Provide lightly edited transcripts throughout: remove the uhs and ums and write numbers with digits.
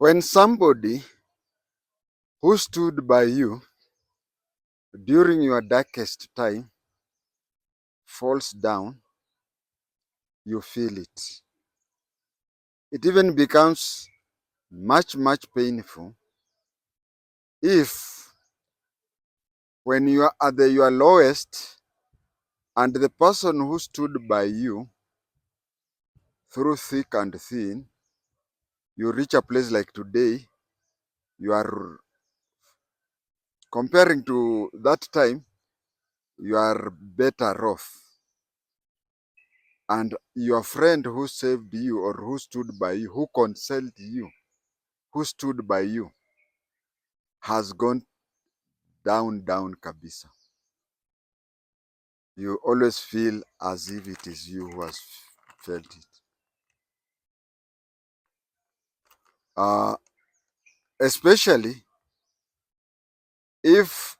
When somebody who stood by you during your darkest time falls down, you feel it. It even becomes much, much painful if when you are at your lowest and the person who stood by you through thick and thin, you reach a place like today, you are comparing to that time, you are better off. And your friend who saved you or who stood by you, who counseled you, who stood by you, has gone down kabisa. You always feel as if it is you who has felt it. Especially if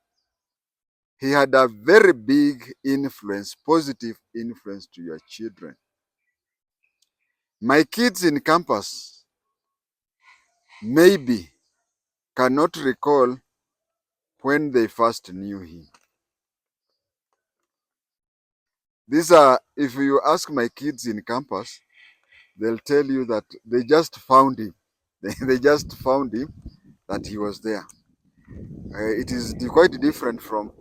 he had a very big influence, positive influence to your children. My kids in campus maybe cannot recall when they first knew him. These are, if you ask my kids in campus, they'll tell you that they just found him. They just found him, that he was there. It is quite different from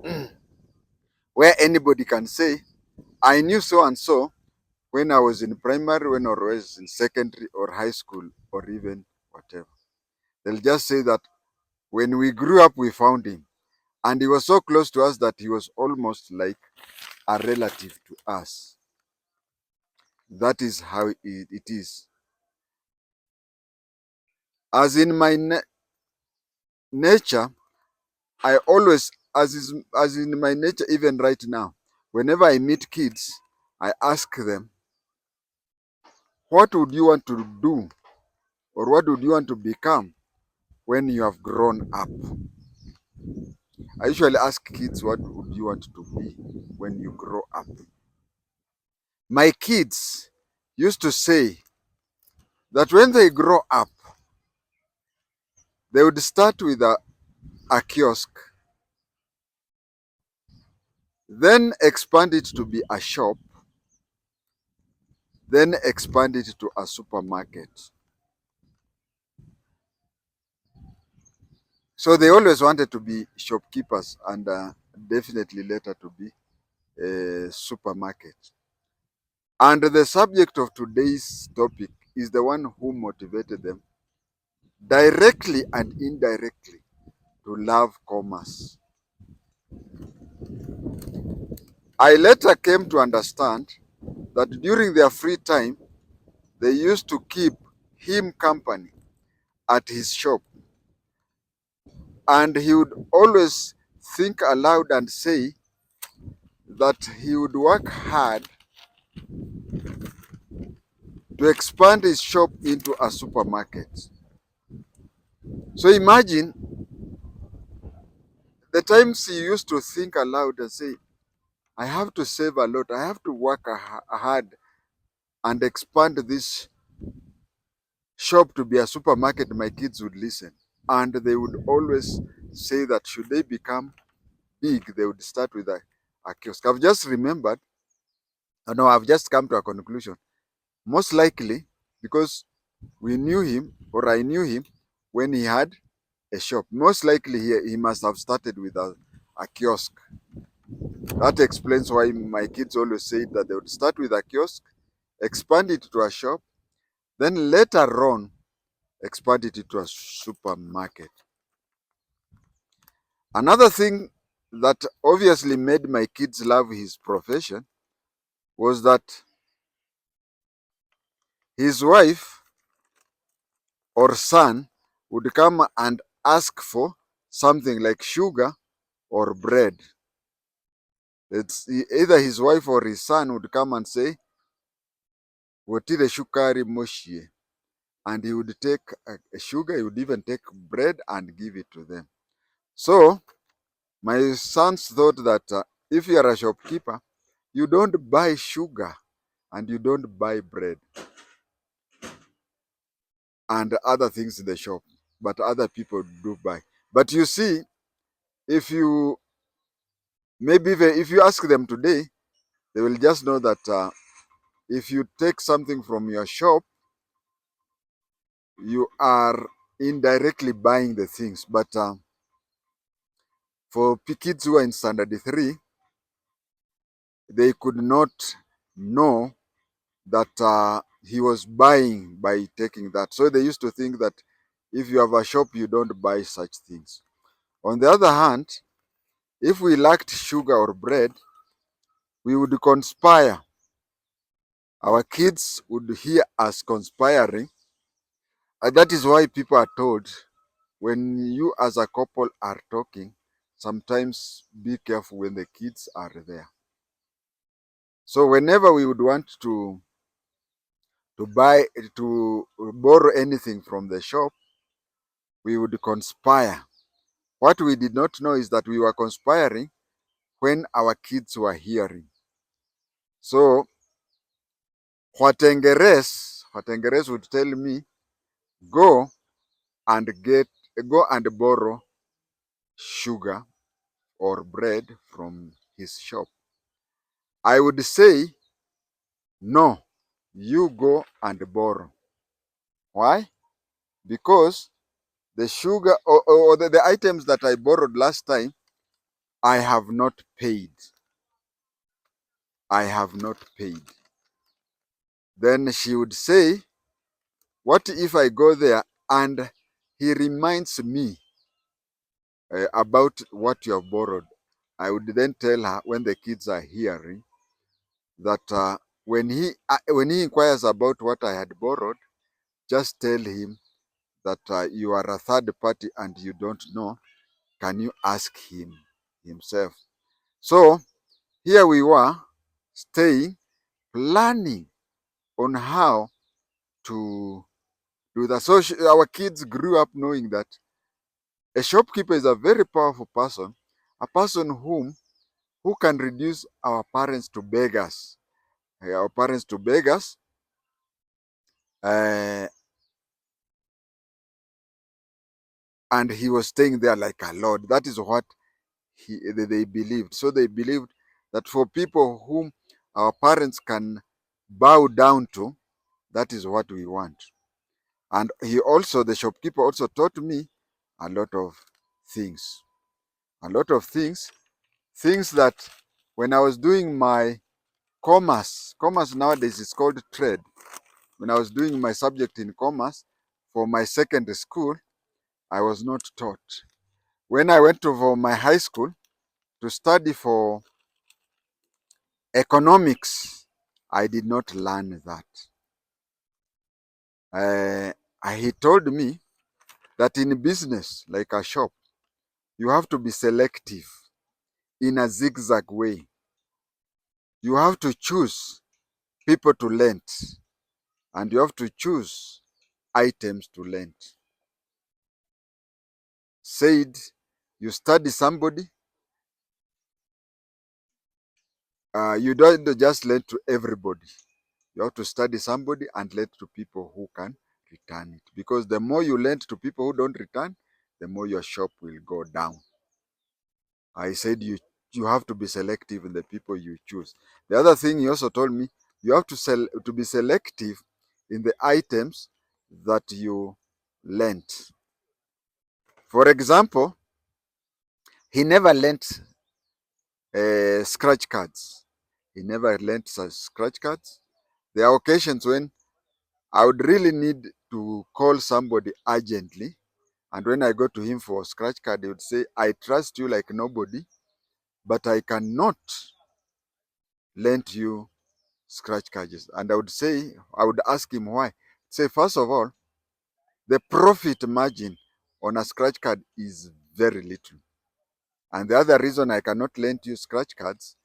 where anybody can say, I knew so and so when I was in primary, when I was in secondary or high school, or even whatever. They'll just say that when we grew up, we found him. And he was so close to us that he was almost like a relative to us. That is how it is. As in my nature, I always, as in my nature, even right now, whenever I meet kids, I ask them, what would you want to do, or what would you want to become when you have grown up? I usually ask kids, what would you want to be when you grow up? My kids used to say that when they grow up, they would start with a kiosk, then expand it to be a shop, then expand it to a supermarket. So they always wanted to be shopkeepers and definitely later to be a supermarket. And the subject of today's topic is the one who motivated them directly and indirectly to love commerce. I later came to understand that during their free time, they used to keep him company at his shop. And he would always think aloud and say that he would work hard to expand his shop into a supermarket. So imagine the times he used to think aloud and say, I have to save a lot, I have to work hard and expand this shop to be a supermarket. My kids would listen. And they would always say that should they become big, they would start with a kiosk. I've just remembered, no, I've just come to a conclusion. Most likely, because we knew him, or I knew him, when he had a shop. Most likely, he must have started with a kiosk. That explains why my kids always say that they would start with a kiosk, expand it to a shop, then later on, expand it to a supermarket. Another thing that obviously made my kids love his profession was that his wife or son would come and ask for something like sugar or bread. It's either his wife or his son would come and say, "Wotire shukari moshie," and he would take a sugar, he would even take bread and give it to them. So my sons thought that if you are a shopkeeper, you don't buy sugar and you don't buy bread. and other things in the shop, but other people do buy. But you see, if you if you ask them today, they will just know that if you take something from your shop, you are indirectly buying the things. But for kids who are in standard 3, they could not know that he was buying by taking that. So they used to think that if you have a shop, you don't buy such things. On the other hand, if we lacked sugar or bread, we would conspire. Our kids would hear us conspiring. And that is why people are told, when you as a couple are talking, sometimes be careful when the kids are there. So whenever we would want to buy to borrow anything from the shop, we would conspire. What we did not know is that we were conspiring when our kids were hearing. So Watengeres would tell me, go and go and borrow sugar or bread from his shop. I would say, no, you go and borrow. Why? Because the sugar or the items that I borrowed last time, I have not paid. I have not paid. Then she would say, what if I go there and he reminds me about what you have borrowed? I would then tell her, when the kids are hearing, that when he inquires about what I had borrowed, just tell him that you are a third party and you don't know. Can you ask him himself? So here we were, staying, planning on how to do that. So our kids grew up knowing that a shopkeeper is a very powerful person, a person who can reduce our parents to beggars, our parents to beggars, uh, and he was staying there like a lord. That is what they believed. So they believed that for people whom our parents can bow down to, that is what we want. And the shopkeeper also taught me a lot of things. A lot of things that when I was doing my commerce nowadays is called trade. When I was doing my subject in commerce for my secondary school, I was not taught. When I went to for my high school to study for economics, I did not learn that. He told me that in business, like a shop, you have to be selective in a zigzag way. You have to choose people to lend, and you have to choose items to lend. Said, you study somebody, you don't just lend to everybody. You have to study somebody and lend to people who can return it. Because the more you lend to people who don't return, the more your shop will go down. I said you have to be selective in the people you choose. The other thing he also told me, you have to be selective in the items that you lent. For example, he never lent scratch cards. He never lent such scratch cards. There are occasions when I would really need to call somebody urgently, and when I go to him for a scratch card, he would say, I trust you like nobody, but I cannot lend you scratch cards. And I would ask him why. Say, first of all, the profit margin on a scratch card is very little. And the other reason I cannot lend you scratch cards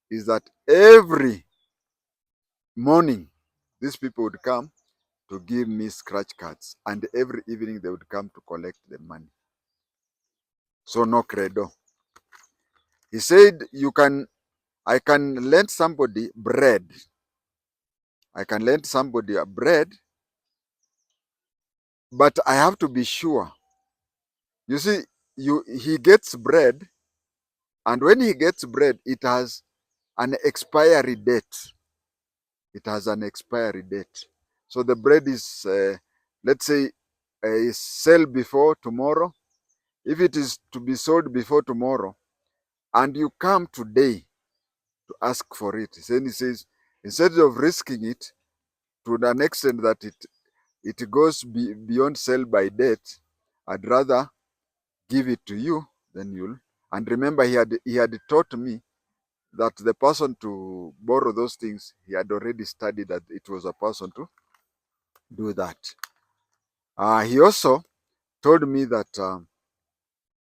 is that every morning, these people would come to give me scratch cards, and every evening they would come to collect the money. So no credo. He said, I can lend somebody bread. I can lend somebody a bread but I have to be sure. You see, he gets bread, and when he gets bread, it has an expiry date. It has an expiry date. So the bread is, let's say, is sell before tomorrow. If it is to be sold before tomorrow, and you come today to ask for it, then he says, instead of risking it to an extent that it goes beyond sell by date, I'd rather give it to you, then you'll. And remember, he had taught me that the person to borrow those things, he had already studied that it was a person to do that. He also told me that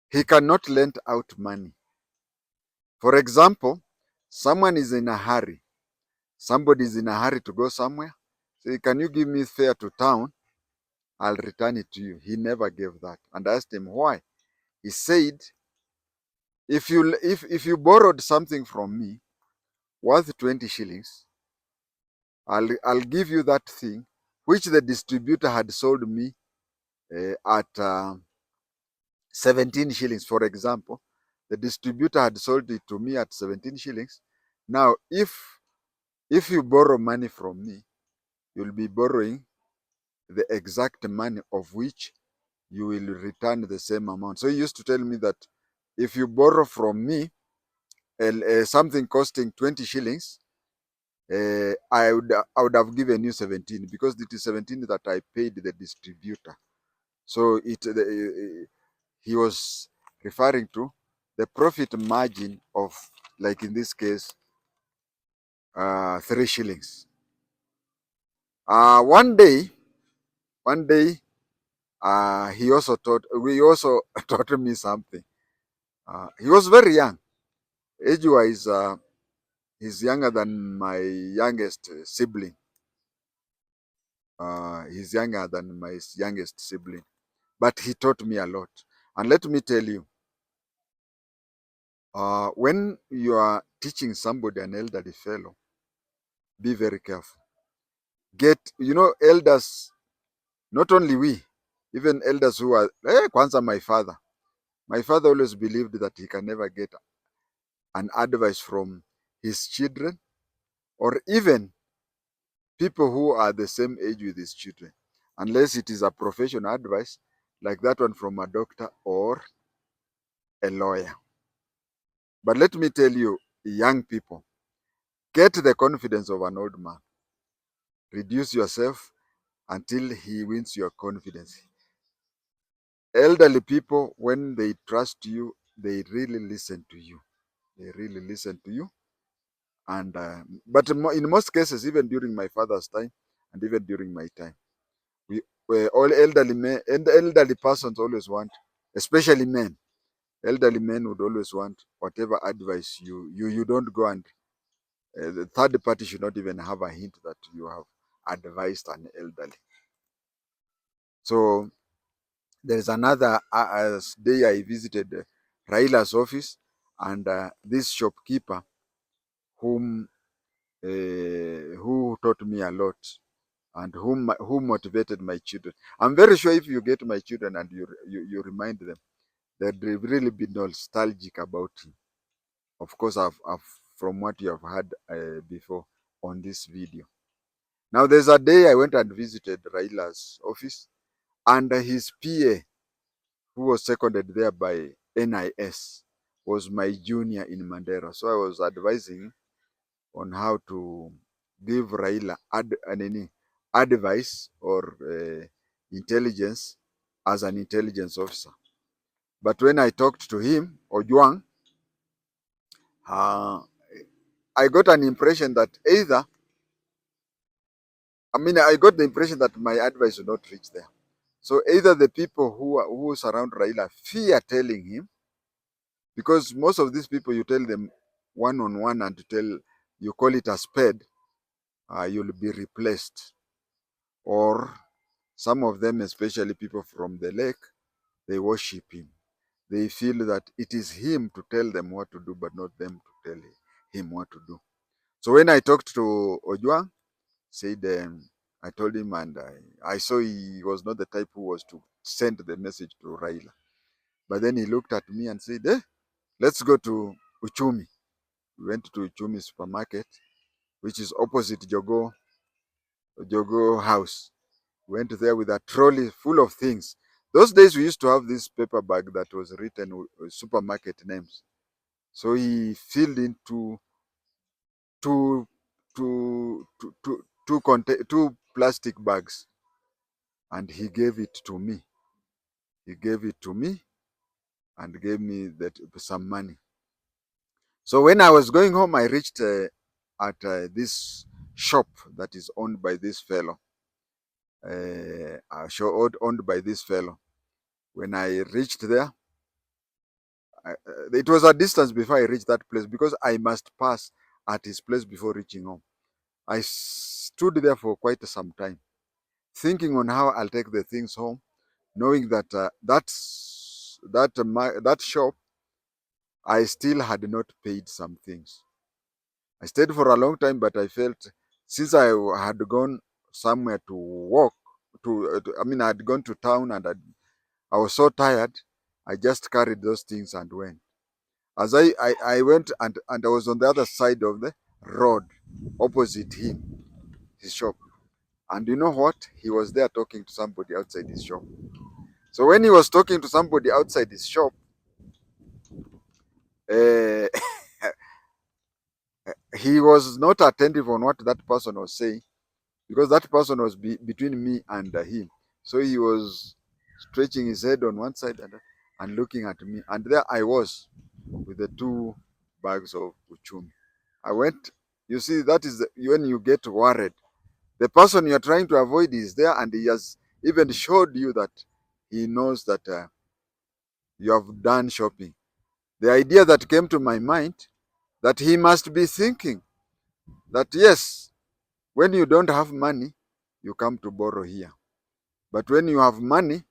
he cannot lend out money. For example, someone is in a hurry. Somebody is in a hurry to go somewhere. Say, can you give me fare to town? I'll return it to you. He never gave that. And I asked him why. He said, if you borrowed something from me worth 20 shillings, I'll give you that thing which the distributor had sold me at 17 shillings, for example. The distributor had sold it to me at 17 shillings. Now, if you borrow money from me, you'll be borrowing the exact money of which you will return the same amount. So he used to tell me that if you borrow from me something costing 20 shillings, I would have given you 17 because it is 17 that I paid the distributor. So he was referring to the profit margin of, like in this case, 3 shillings. One day, he also taught me something. He was very young. Age-wise, he's younger than my youngest sibling. He's younger than my youngest sibling. But he taught me a lot. And let me tell you, when you are teaching somebody, an elderly fellow, be very careful. Elders, not only we, even elders who are, kwanza my father. My father always believed that he can never get an advice from his children or even people who are the same age with his children, unless it is a professional advice like that one from a doctor or a lawyer. But let me tell you, young people, get the confidence of an old man. Reduce yourself until he wins your confidence. Elderly people, when they trust you, they really listen to you. They really listen to you. And but in most cases, even during my father's time and even during my time, we all elderly men and elderly persons always want, especially men. Elderly men would always want whatever advice you don't go, and the third party should not even have a hint that you have advised an elderly. So there is another day I visited Raila's office, and this shopkeeper who taught me a lot and who motivated my children. I'm very sure if you get my children and you remind them, they'd really be nostalgic about him. Of course, I've from what you have heard before on this video. Now, there's a day I went and visited Raila's office, and his PA, who was seconded there by NIS, was my junior in Mandera. So I was advising on how to give Raila advice or intelligence as an intelligence officer. But when I talked to him, Ojuang, uh, I got an impression that I got the impression that my advice would not reach there. So either the people who surround Raila fear telling him, because most of these people, you tell them one on one and you call it a spade, you'll be replaced. Or some of them, especially people from the lake, they worship him. They feel that it is him to tell them what to do, but not them to tell him what to do. So when I talked to Ojwang, said I told him, and I saw he was not the type who was to send the message to Raila. But then he looked at me and said, let's go to Uchumi. We went to Uchumi Supermarket, which is opposite Jogo House. We went there with a trolley full of things. Those days we used to have this paper bag that was written with supermarket names. So he filled into two, two plastic bags, and he gave it to me. He gave it to me and gave me some money. So when I was going home, I reached at this shop that is owned by this fellow. A shop owned by this fellow. When I reached there, it was a distance before I reached that place because I must pass at his place before reaching home. I stood there for quite some time, thinking on how I'll take the things home, knowing that that shop, I still had not paid some things. I stayed for a long time, but I felt since I had gone somewhere to walk, I mean, I had gone to town and I was so tired, I just carried those things and went. As I went and I was on the other side of the road, opposite him, his shop. And you know what? He was there talking to somebody outside his shop. So when he was talking to somebody outside his shop, uh, he was not attentive on what that person was saying because that person was between me and him. So he was stretching his head on one side and looking at me. And there I was with the two bags of uchumi. I went, you see, that is when you get worried. The person you're trying to avoid is there, and he has even showed you that he knows that you have done shopping. The idea that came to my mind that he must be thinking that yes, when you don't have money, you come to borrow here. But when you have money,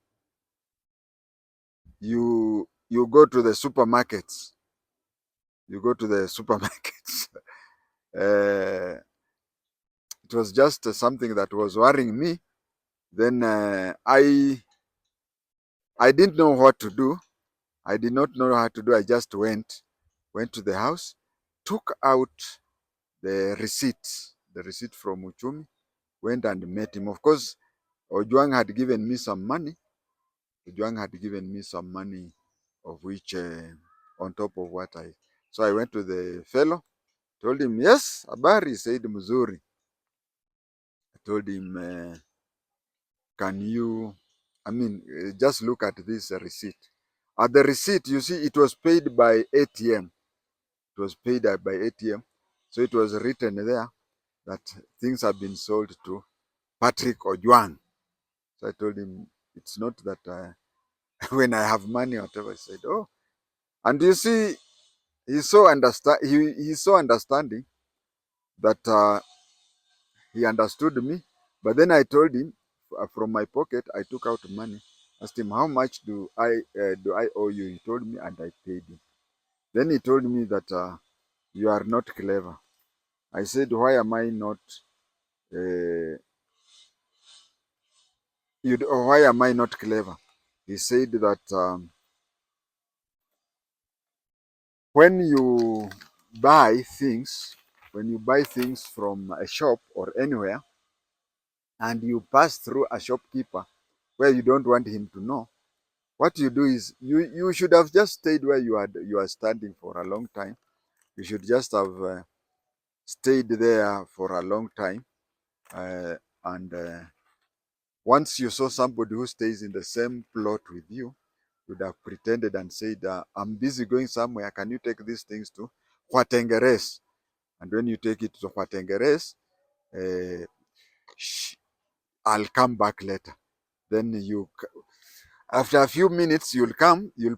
you go to the supermarkets. You go to the supermarkets. uh, it was just something that was worrying me. Then I didn't know what to do. I did not know how to do. I just went to the house, took out the receipt from Uchumi, went and met him. Of course, Ojuang had given me some money. Ojuang had given me some money, of which on top of what I. So I went to the fellow, told him, yes, habari, said mzuri. I told him, can you, just look at this receipt. At the receipt, you see, it was paid by ATM. It was paid by ATM. So it was written there that things have been sold to Patrick Ojuang. So I told him, it's not that when I have money or whatever. He said, oh. And you see, he's so understanding that he understood me. But then I told him, from my pocket, I took out money, asked him, how much do I owe you? He told me, and I paid him. Then he told me that you are not clever. I said, why am I not? Uh, why am I not clever? He said that when you buy things, when you buy things from a shop or anywhere, and you pass through a shopkeeper where you don't want him to know, what you do is you should have just stayed where you are standing for a long time. You should just have stayed there for a long time, uh, and once you saw somebody who stays in the same plot with you, would have pretended and said, I'm busy going somewhere. Can you take these things to Huatengeres? And when you take it to Huatengeres, uh, I'll come back later. Then after a few minutes, you'll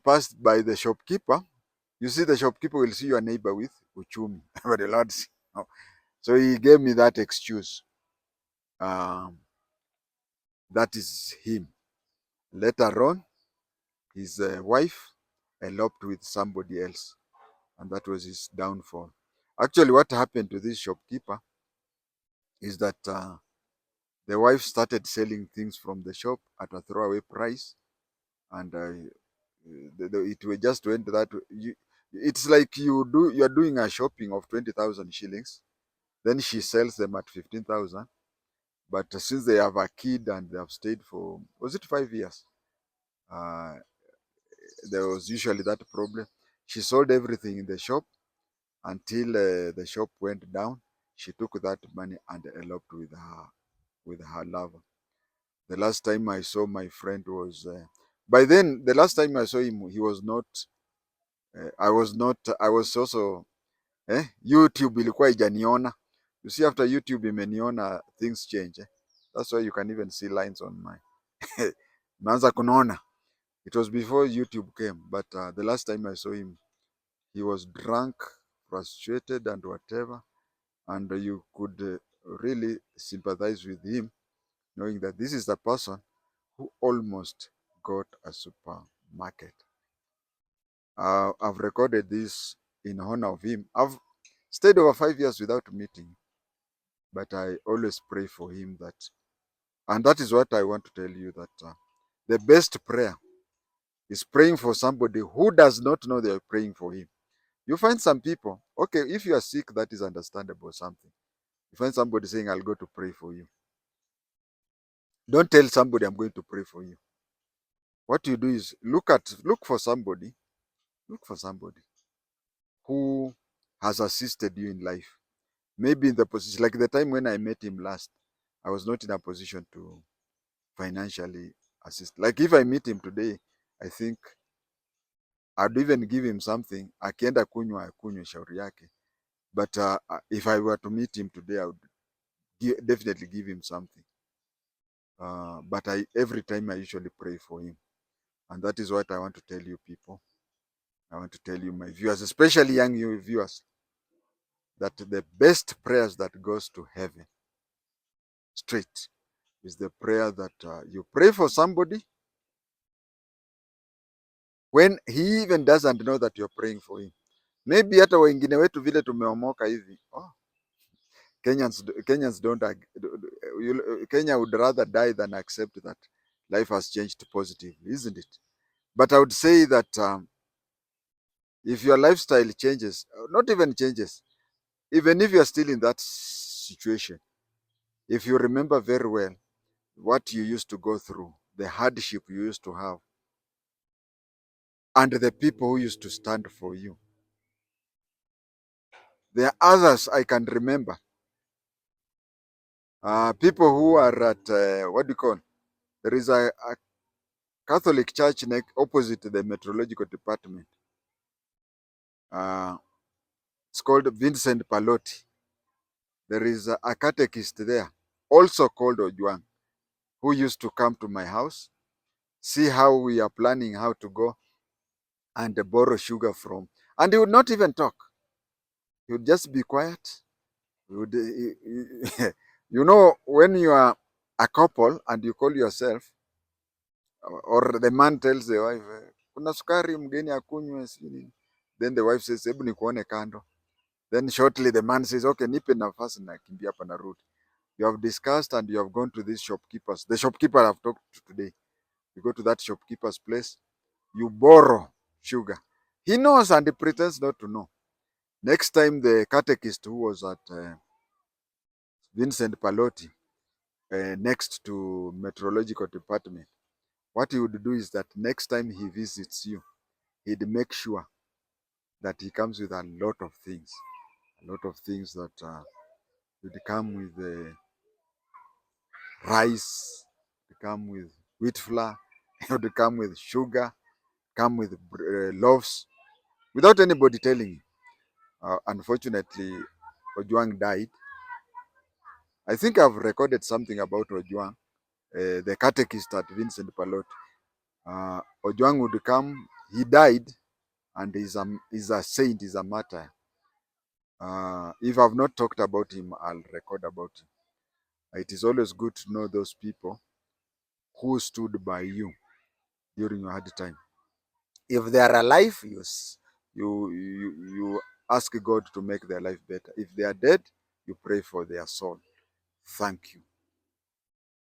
pass by the shopkeeper. You see, the shopkeeper will see your neighbor with Uchumi. But the Lord, no. So he gave me that excuse. Um, that is him. Later on, his wife eloped with somebody else, and that was his downfall. Actually, what happened to this shopkeeper is that The wife started selling things from the shop at a throwaway price, and it will just went that it's like you're doing a shopping of 20,000 shillings, then she sells them at 15,000. But since they have a kid and they have stayed for, was it 5 years? Uh, there was usually that problem. She sold everything in the shop until the shop went down. She took that money and eloped with her lover. The last time I saw my friend was by then. The last time I saw him, he was not. I was not. I was also. YouTube ilikuwa ijaniona. You see, after YouTube imeniona, things change. That's why you can even see lines on my. Naanza kunaona. It was before YouTube came, but the last time I saw him, he was drunk, frustrated, and whatever. And you could really sympathize with him, knowing that this is the person who almost got a supermarket. I've recorded this in honor of him. I've stayed over 5 years without meeting, but I always pray for him that, and that is what I want to tell you that the best prayer is praying for somebody who does not know they are praying for him. You find some people, okay, if you are sick, that is understandable, something. You find somebody saying, I'll go to pray for you. Don't tell somebody, I'm going to pray for you. What you do is look for somebody who has assisted you in life. Maybe in the position, like the time when I met him last, I was not in a position to financially assist. Like if I meet him today, I think I'd even give him something. Akienda kunywa akunywe shauri yake. But if I were to meet him today, I would definitely give him something. But every time I usually pray for him. And that is what I want to tell you people. I want to tell you, my viewers, especially young viewers, that the best prayers that goes to heaven straight is the prayer that you pray for somebody when he even doesn't know that you're praying for him. Maybe hata wengine wetu vile tumeomoka hivi. Oh, Kenyans don't Kenya would rather die than accept that life has changed positively, isn't it? But I would say that if your lifestyle changes, not even changes, even if you're still in that situation, if you remember very well what you used to go through, the hardship you used to have, and the people who used to stand for you. There are others I can remember. People who are at, what do you call? There is a Catholic church opposite the meteorological department. Uh, it's called Vincent Pallotti. There is a catechist there, also called Ojuang, who used to come to my house, see how we are planning how to go and borrow sugar from. And he would not even talk. He would just be quiet. He would, you know, when you are a couple and you call yourself, or the man tells the wife, kuna sukari mgeni akunywe sijui nini. Then the wife says, hebu nikuone kando. Then shortly the man says, okay, nipe nafasi nakimbia hapa narudi. You have discussed and you have gone to these shopkeepers. The shopkeeper I've talked to today. You go to that shopkeeper's place, you borrow sugar. He knows and he pretends not to know. Next time the catechist who was at Vincent Pallotti, next to meteorological department, what he would do is that next time he visits you, he'd make sure that he comes with a lot of things that would come with rice, come with wheat flour, would come with sugar, come with loaves, without anybody telling you. Unfortunately, Ojuang died. I think I've recorded something about Ojuang, the catechist at Vincent Pallotti. Ojuang would come, he died, and he's a saint, he's a martyr. If I've not talked about him, I'll record about him. It is always good to know those people who stood by you during your hard time. If they are alive, you ask God to make their life better. If they are dead, you pray for their soul. Thank you.